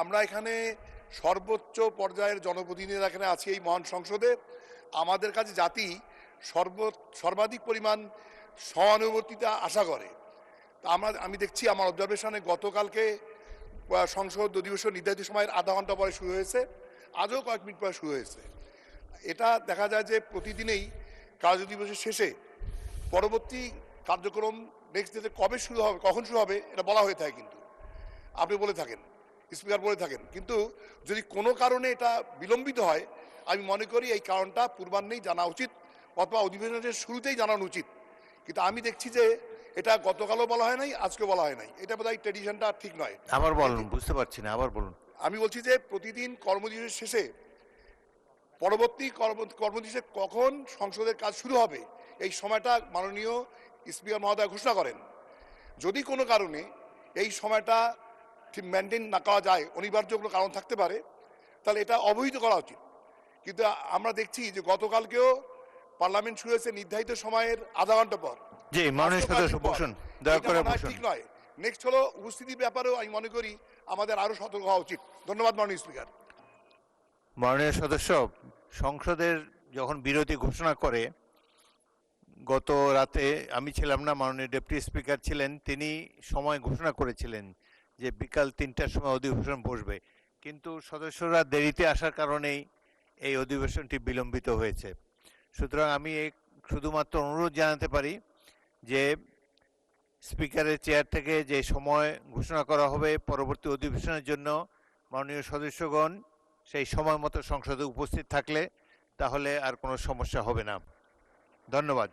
আমরা এখানে সর্বোচ্চ পর্যায়ের জনপ্রতিনিধিরা এখানে আছি এই মহান সংসদে। আমাদের কাছে জাতি সর্বাধিক পরিমাণ সহানুভূতিটা আশা করে। আমি দেখছি আমার অবজারভেশনে গতকালকে সংসদ অধিবেশন নির্ধারিত সময়ের আধা ঘন্টা পরে শুরু হয়েছে, আজও কয়েক মিনিট পরে শুরু হয়েছে। এটা দেখা যায় যে প্রতিদিনেই কার্য দিবসের শেষে পরবর্তী কার্যক্রম নেক্সট ডেতে কবে শুরু হবে, কখন শুরু হবে, এটা বলা হয়ে থাকে। কিন্তু আপনি বলে থাকেন, স্পিকার বলে থাকেন, কিন্তু যদি কোনো কারণে এটা বিলম্বিত হয়, আমি মনে করি এই কারণটা পূর্বাহ্নেই জানা উচিত অথবা অধিবেশনের শুরুতেই জানানো উচিত। কিন্তু আমি দেখছি যে এটা গতকালও বলা হয় নাই, আজকেও বলা হয় নাই। এটা বোধহয় ট্রেডিশনটা ঠিক নয়। আবার বলুন, বুঝতে পারছি না, আবার বলুন। আমি বলছি যে প্রতিদিন কর্মদিবসের শেষে পরবর্তী কর্মদিবসে কখন সংসদের কাজ শুরু হবে এই সময়টা মাননীয় স্পিকার মহোদয় ঘোষণা করেন। যদি কোনো কারণে এই সময়টা ঠিক মেনটেন না করা যায়, অনিবার্য কোনো কারণ থাকতে পারে, তাহলে এটা অবহিত করা উচিত। কিন্তু আমরা দেখছি যে গতকালকেও পার্লামেন্ট শুরু হয়েছে নির্ধারিত সময়ের আধা ঘন্টা পর। জি, মাননীয় সদস্য বসুন, দয়া করে বসুন। ঠিক নয়। নেক্সট হলো উপস্থিতির ব্যাপারেও আমি মনে করি আমাদের আরো সতর্ক হওয়া উচিত। ধন্যবাদ মাননীয় স্পিকার। মাননীয় সদস্য, সংসদের যখন বিরতি ঘোষণা করে, গত রাতে আমি ছিলাম না, মাননীয় ডেপুটি স্পিকার ছিলেন, তিনি সময় ঘোষণা করেছিলেন যে বিকাল 3টার সময় অধিবেশন বসবে, কিন্তু সদস্যরা দেরিতে আসার কারণেই এই অধিবেশনটি বিলম্বিত হয়েছে। সুতরাং আমি শুধুমাত্র অনুরোধ জানাতে পারি যে স্পিকারের চেয়ার থেকে যে সময় ঘোষণা করা হবে পরবর্তী অধিবেশনের জন্য, মাননীয় সদস্যগণ সেই সময় মতো সংসদে উপস্থিত থাকলে তাহলে আর কোনো সমস্যা হবে না। ধন্যবাদ।